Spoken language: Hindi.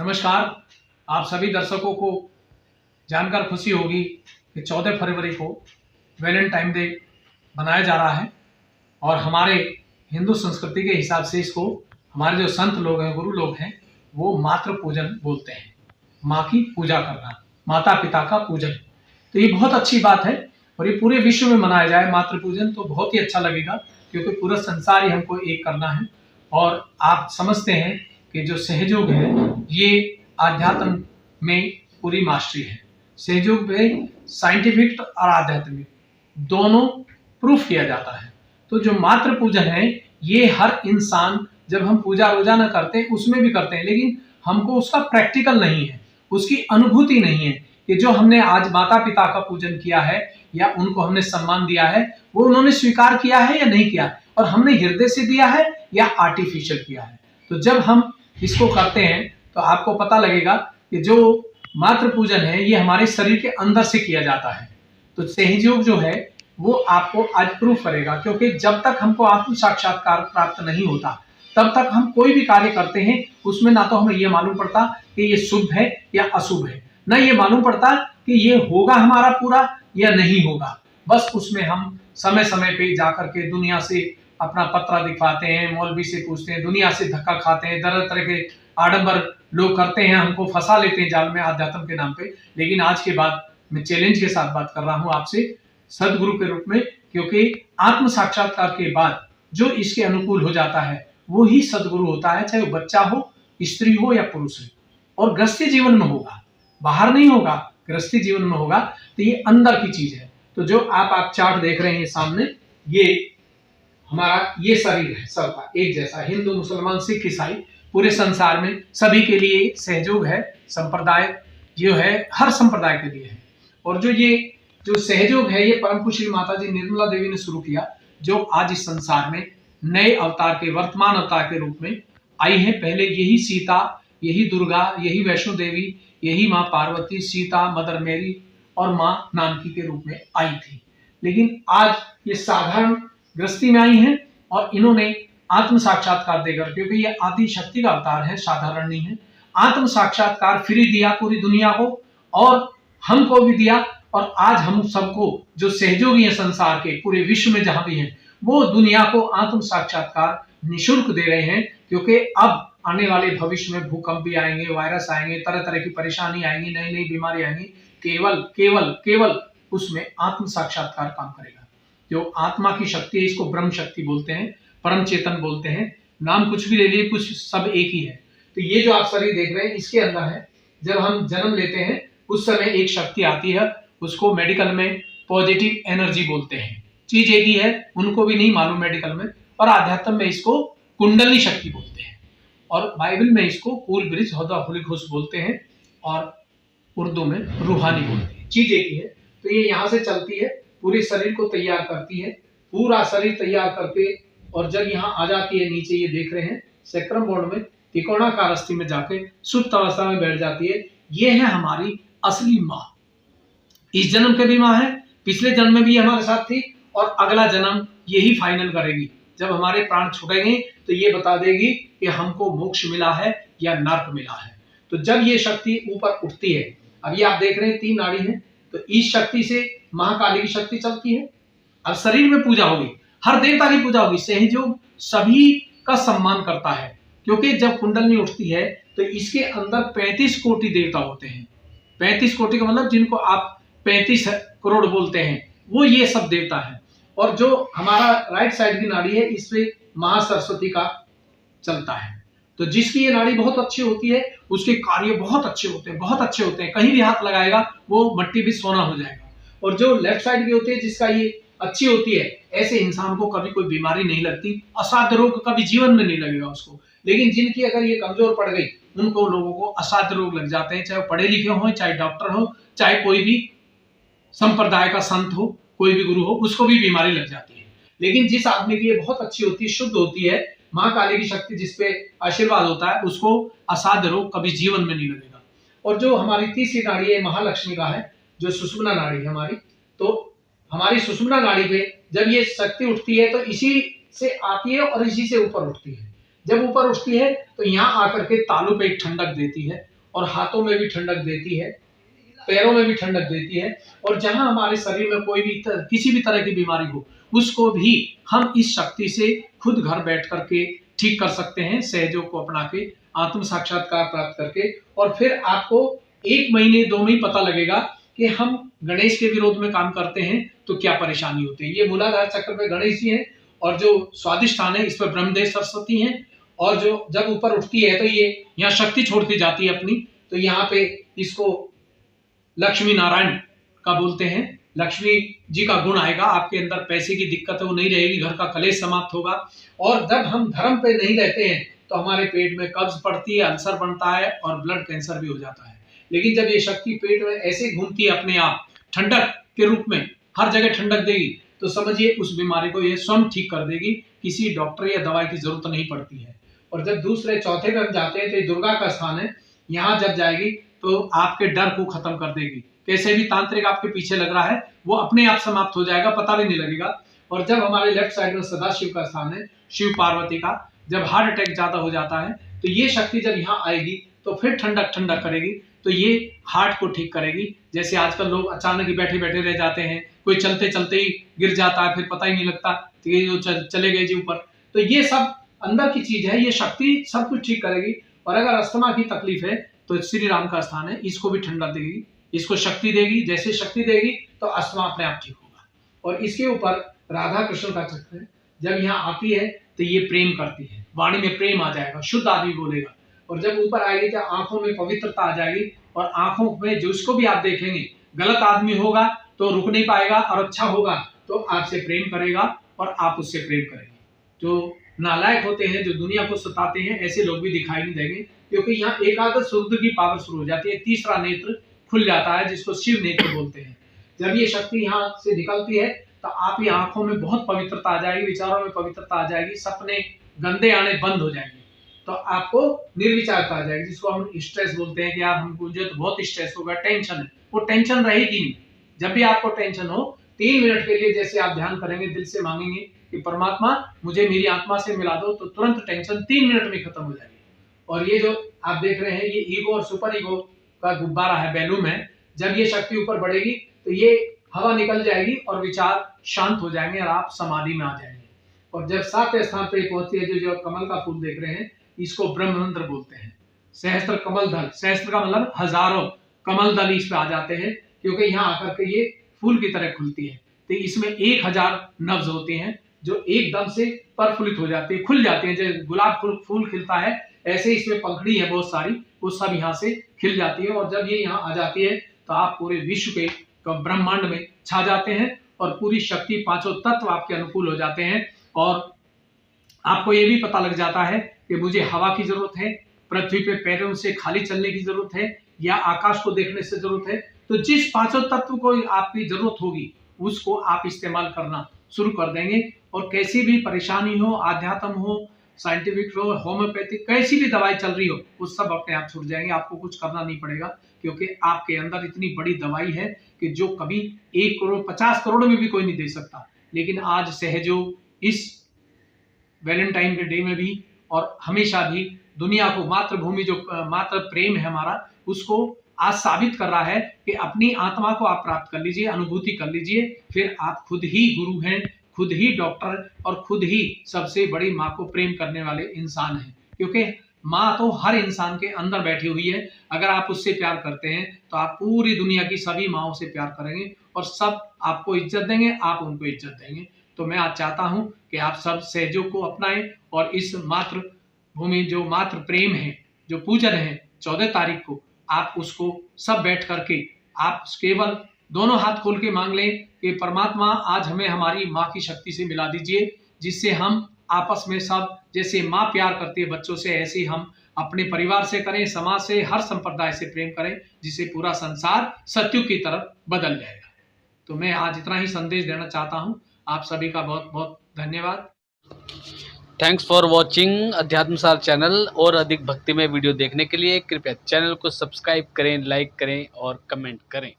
नमस्कार। आप सभी दर्शकों को जानकर खुशी होगी कि 14 फरवरी को वैलेंटाइन डे मनाया जा रहा है और हमारे हिंदू संस्कृति के हिसाब से इसको हमारे जो संत लोग हैं, गुरु लोग हैं, वो मातृ पूजन बोलते हैं। माँ की पूजा करना, माता पिता का पूजन। तो ये बहुत अच्छी बात है और ये पूरे विश्व में मनाया जाए मातृ पूजन तो बहुत ही अच्छा लगेगा, क्योंकि पूरा संसार ही हमको एक करना है। और आप समझते हैं कि जो सहयोग है ये आध्यात्म में पूरी मास्टरी है। सहयोग में साइंटिफिक और आध्यात्मिक दोनों प्रूफ किया जाता है। तो जो मातृ पूजन है ये हर इंसान, जब हम पूजा रोजाना करते हैं उसमें भी करते हैं, लेकिन हमको उसका प्रैक्टिकल नहीं है, उसकी अनुभूति नहीं है कि जो हमने आज माता पिता का पूजन किया है या उनको हमने सम्मान दिया है वो उन्होंने स्वीकार किया है या नहीं किया, और हमने हृदय से दिया है या आर्टिफिशियल किया है। तो जब हम इसको करते हैं तो आपको पता लगेगा कि जो मातृ पूजन है ये हमारे शरीर के अंदर से किया जाता है। तो सहयोग जो है वो आपको आज प्रूफ करेगा, क्योंकि जब तक हमको आत्म साक्षात्कार प्राप्त नहीं होता तब तक हम कोई भी कार्य करते हैं उसमें ना तो हमें ये मालूम पड़ता कि ये शुभ है या अशुभ है, ना ये मालूम पड़ता कि ये होगा हमारा पूरा या नहीं होगा। बस उसमें हम समय समय पे जाकर के दुनिया से अपना पत्रा दिखवाते हैं, मौलवी से पूछते हैं, दुनिया से धक्का खाते हैं, तरह तरह के आडंबर लोग करते हैं, हमको फंसा लेते हैं जाल में आध्यात्म के नाम पे। लेकिन आज के बाद मैं चैलेंज के साथ बात कर रहा हूं आपसे सदगुरु के रूप में, क्योंकि आत्म साक्षात्कार के बाद जो इसके अनुकूल हो जाता है वो ही सदगुरु होता है, चाहे वो बच्चा हो, स्त्री हो या पुरुष हो। और गृहस्थी जीवन में होगा, बाहर नहीं होगा, गृहस्थी जीवन में होगा। तो ये अंदर की चीज है। तो जो आप चार्ट देख रहे हैं सामने, ये हमारा ये शरीर है सबका एक जैसा, हिंदू मुसलमान सिख ईसाई पूरे संसार में सभी के लिए सहयोग है। संप्रदाय जो है हर संप्रदाय के लिए है। और जो सहयोग है ये परम कुशली माता जी निर्मला देवी ने शुरू किया, जो आज इस संसार में नए अवतार के, वर्तमान अवतार के रूप में आई है। पहले यही सीता, यही दुर्गा, यही वैष्णो देवी, यही माँ पार्वती, सीता, मदर मेरी और माँ नानकी के रूप में आई थी। लेकिन आज ये साधारण गृहस्थी में आई हैं और इन्होंने आत्म साक्षात्कार देकर, क्योंकि ये आदि शक्ति का अवतार है, साधारण नहीं है, आत्म साक्षात्कार फ्री दिया पूरी दुनिया को और हमको भी दिया। और आज हम सबको जो सहयोगी हैं संसार के, पूरे विश्व में जहां भी हैं, वो दुनिया को आत्म साक्षात्कार निःशुल्क दे रहे हैं। क्योंकि अब आने वाले भविष्य में भूकंप भी आएंगे, वायरस आएंगे, तरह तरह की परेशानी आएंगी, नई नई बीमारी आएंगी। केवल केवल केवल उसमें आत्म साक्षात्कार काम करेगा। जो आत्मा की शक्ति है इसको ब्रह्म शक्ति बोलते हैं, परम चेतन बोलते हैं, नाम कुछ भी ले लिए, कुछ सब एक ही है। तो ये जो आप शरीर देख रहे हैं इसके अंदर है, जब हम जन्म लेते हैं उस समय एक शक्ति आती है, उसको मेडिकल में पॉजिटिव एनर्जी बोलते हैं। चीज एक ही है, उनको भी नहीं मालूम मेडिकल में, और आध्यात्म में इसको कुंडली शक्ति बोलते हैं, और बाइबल में इसको कूल ब्रिज होली घोष बोलते हैं, और उर्दू में रूहानी बोलते हैं। चीज एक ही है। तो ये यहाँ से चलती है, पूरे शरीर को तैयार करती है, पूरा शरीर तैयार करके, और जब यहाँ आ जाती है नीचे, ये देख रहे हैं सेक्रम बोर्ड में त्रिकोणाकार अस्थि में जाके सुप्त अवस्था में बैठ जाती है। ये है हमारी असली माँ। इस जन्म के भी माँ है, पिछले जन्म में भी हमारे साथ थी, और अगला जन्म यही फाइनल करेगी। जब हमारे प्राण छूटेंगे तो ये बता देगी कि हमको मोक्ष मिला है या नर्क मिला है। तो जब ये शक्ति ऊपर उठती है, अब ये आप देख रहे हैं 3 नाड़ी हैं, तो इस शक्ति से महाकाली की शक्ति चलती है। अब शरीर में पूजा होगी, हर देवता की पूजा होगी। सहयोग सभी का सम्मान करता है, क्योंकि जब कुंडलनी उठती है तो इसके अंदर 35 कोटि देवता होते हैं। 35 कोटि का मतलब जिनको आप 35 करोड़ बोलते हैं, वो ये सब देवता है। और जो हमारा राइट साइड की नाड़ी है इस पे महासरस्वती का चलता है। तो जिसकी ये नाड़ी बहुत अच्छी होती है उसके कार्य बहुत अच्छे होते हैं, बहुत अच्छे होते हैं। कहीं भी हाथ लगाएगा वो मट्टी भी सोना हो जाएगा। और जो लेफ्ट साइड की होती है जिसका ये अच्छी होती है, ऐसे इंसान को कभी कोई बीमारी नहीं लगती, असाध्य रोग कभी जीवन में नहीं लगेगा उसको। लेकिन जिनकी अगर ये कमजोर पड़ गई, उनको लोगों को असाध्य रोग लग जाते हैं, चाहे पढ़े लिखे हो, चाहे डॉक्टर हो, चाहे कोई भी संप्रदाय का संत हो, कोई भी गुरु हो, उसको भी बीमारी लग जाती है। लेकिन जिस आदमी की ये बहुत अच्छी होती है, शुद्ध होती है, माँ काली की शक्ति जिसपे आशीर्वाद होता है, उसको असाध्य रोग कभी जीवन में नहीं लगेगा। और जो हमारी तीसरी नाड़ी है महालक्ष्मी का है, जो सुषुम्ना नाड़ी है हमारी, तो हमारी सुषुम्ना नाड़ी पे जब ये शक्ति उठती है तो इसी से आती है और इसी से ऊपर उठती है। जब ऊपर उठती है तो यहाँ आकर के तालू पे एक ठंडक देती है और हाथों में भी ठंडक देती है, पैरों में भी ठंडक देती है, और जहां हमारे शरीर में कोई भी किसी भी तरह की बीमारी हो उसको भी हम इस शक्ति से खुद घर बैठ करके ठीक कर सकते हैं, सहयोग को अपना के आत्म साक्षात्कार प्राप्त करके। और फिर आपको 1 महीने 2 में ही पता लगेगा कि हम गणेश के विरोध में काम करते हैं तो क्या परेशानी होती है। ये मूलाधार चक्र पे गणेश जी हैं और जो स्वादिष्ठान है इस पर ब्रह्मदेव सरस्वती हैं, और जो जब ऊपर उठती है तो ये यहाँ शक्ति छोड़ती जाती है अपनी, तो यहाँ पे इसको लक्ष्मी नारायण का बोलते हैं। लक्ष्मी जी का गुण आएगा, आपके अंदर पैसे की दिक्कत है वो नहीं रहेगी, घर का कलेश समाप्त होगा। और जब हम धर्म पे नहीं रहते हैं तो हमारे पेट में कब्ज पड़ती है, अल्सर बनता है और ब्लड कैंसर भी हो जाता है। लेकिन जब ये शक्ति पेट में ऐसे घूमती है अपने आप ठंडक के रूप में, हर जगह ठंडक देगी, तो समझिए उस बीमारी को ये स्वयं ठीक कर देगी, किसी डॉक्टर या दवाई की जरूरत नहीं पड़ती है। और जब दूसरे चौथे घर जाते हैं तो ये दुर्गा का स्थान है, यहाँ जब जाएगी तो आपके डर को खत्म कर देगी। कैसे भी तांत्रिक आपके पीछे लग रहा है वो अपने आप समाप्त हो जाएगा, पता भी नहीं लगेगा। और जब हमारे लेफ्ट साइड में सदाशिव का स्थान है, शिव पार्वती का, जब हार्ट अटैक ज्यादा हो जाता है तो ये शक्ति जब यहाँ आएगी तो फिर ठंडक ठंडक करेगी, तो ये हार्ट को ठीक करेगी। जैसे आजकल लोग अचानक ही बैठे बैठे रह जाते हैं, कोई चलते चलते ही गिर जाता है, फिर पता ही नहीं लगता, तो ये जो चले गए जी ऊपर, तो ये सब अंदर की चीज है, ये शक्ति सब कुछ ठीक करेगी। और अगर अस्थमा की तकलीफ है तो श्री राम का स्थान है, इसको भी ठंडा देगी, इसको शक्ति देगी। जैसे शक्ति देगी तो अस्थमा अपने आप ठीक होगा। और इसके ऊपर राधा कृष्ण का चक्र है, जब यहाँ आती है तो ये प्रेम करती है, वाणी में प्रेम आ जाएगा, शुद्ध आदमी बोलेगा। और जब ऊपर आएगी तो आंखों में पवित्रता आ जाएगी, और आंखों में जो उसको भी आप देखेंगे, गलत आदमी होगा तो रुक नहीं पाएगा, और अच्छा होगा तो आपसे प्रेम करेगा और आप उससे प्रेम करेंगे। जो नालायक होते हैं, जो दुनिया को सताते हैं, ऐसे लोग भी दिखाई नहीं देंगे, क्योंकि यहाँ एकादश रुद्र की पावर शुरू हो जाती है, तीसरा नेत्र खुल जाता है जिसको शिव नेत्र बोलते हैं। जब ये शक्ति यहाँ से निकलती है तो आपकी आंखों में बहुत पवित्रता आ जाएगी, विचारों में पवित्रता आ जाएगी, सपने गंदे आने बंद हो जाएंगे, तो आपको निर्विचारता आ जाएगी, जिसको हम स्ट्रेस बोलते हैं कि यार हमको जो तो बहुत स्ट्रेस होगा, टेंशन है, वो टेंशन रहेगी नहीं। जब भी आपको टेंशन हो 3 मिनट के लिए जैसे आप ध्यान करेंगे, दिल से मांगेंगे कि परमात्मा मुझे मेरी आत्मा से मिला दो, तो तुरंत टेंशन 3 मिनट में खत्म हो जाएगी। और ये जो आप देख रहे हैं ये ईगो और सुपर ईगो का गुब्बारा है, बैलून है, जब ये शक्ति ऊपर बढ़ेगी तो ये हवा निकल जाएगी और विचार शांत हो जाएंगे और आप समाधि में आ जाएंगे। और जब 7वें स्थान पे पहुंचती है, जो कमल का फूल देख रहे हैं, इसको ब्रह्मरंध्र बोलते हैं। सहस्त्र कमल दल, सहस्त्र का मतलब हजारों कमल दल इस पे आ जाते हैं, क्योंकि यहाँ आकर के ये फूल की तरह खुलती है। तो इसमें 1000 नब्ज होते हैं जो एकदम से प्रफुल्लित हो जाती है, खुल जाती है। जैसे गुलाब फूल खिलता है, ऐसे इसमें पंखड़ी है बहुत सारी, वो सब यहाँ से खिल जाती है। और जब ये यहाँ आ जाती है तो आप पूरे विश्व के ब्रह्मांड में छा जाते हैं, और पूरी शक्ति, 5 तत्व आपके अनुकूल हो जाते हैं। और आपको ये भी पता लग जाता है कि मुझे हवा की जरूरत है, पृथ्वी पे पैरों से खाली चलने की जरूरत है, या आकाश को देखने से जरूरत है। तो जिस 5 तत्व को आपकी जरूरत होगी उसको आप इस्तेमाल करना शुरू कर देंगे, और कैसी भी परेशानी हो, आध्यात्म हो, साइंटिफिक हो, होम्योपैथिक, कैसी भी दवाई चल रही हो, वो सब अपने आप छूट जाएंगे। आपको कुछ करना नहीं पड़ेगा, क्योंकि आपके अंदर इतनी बड़ी दवाई है कि जो कभी 1 करोड़ 50 करोड़ में भी कोई नहीं दे सकता। लेकिन आज सहयोग इस वैलेंटाइन के डे में भी और हमेशा भी दुनिया को मातृभूमि, जो मातृ प्रेम है हमारा, उसको आज साबित कर रहा है कि अपनी आत्मा को आप प्राप्त कर लीजिए, अनुभूति कर लीजिए, फिर आप खुद ही गुरु हैं, खुद ही डॉक्टर, और खुद ही सबसे बड़ी माँ को प्रेम करने वाले इंसान हैं। क्योंकि माँ तो हर इंसान के अंदर बैठी हुई है, अगर आप उससे प्यार करते हैं तो आप पूरी दुनिया की सभी माँओं से प्यार करेंगे, और सब आपको इज्जत देंगे, आप उनको इज्जत देंगे। तो मैं आज चाहता हूं कि आप सब सहयोग को अपनाएं, और इस मातृभूमि, जो मातृ प्रेम है, जो पूजन है 14 तारीख को, आप उसको सब बैठ करके आप केवल दोनों हाथ खोल के मांग लें कि परमात्मा आज हमें हमारी माँ की शक्ति से मिला दीजिए, जिससे हम आपस में सब, जैसे माँ प्यार करती है बच्चों से, ऐसे ही हम अपने परिवार से करें, समाज से, हर संप्रदाय से प्रेम करें, जिससे पूरा संसार सत्युग की तरफ बदल जाएगा। तो मैं आज इतना ही संदेश देना चाहता हूँ। आप सभी का बहुत बहुत धन्यवाद। Thanks for watching Adhyatmasar channel. और अधिक भक्तिमय वीडियो देखने के लिए कृपया चैनल को सब्सक्राइब करें, लाइक करें और कमेंट करें।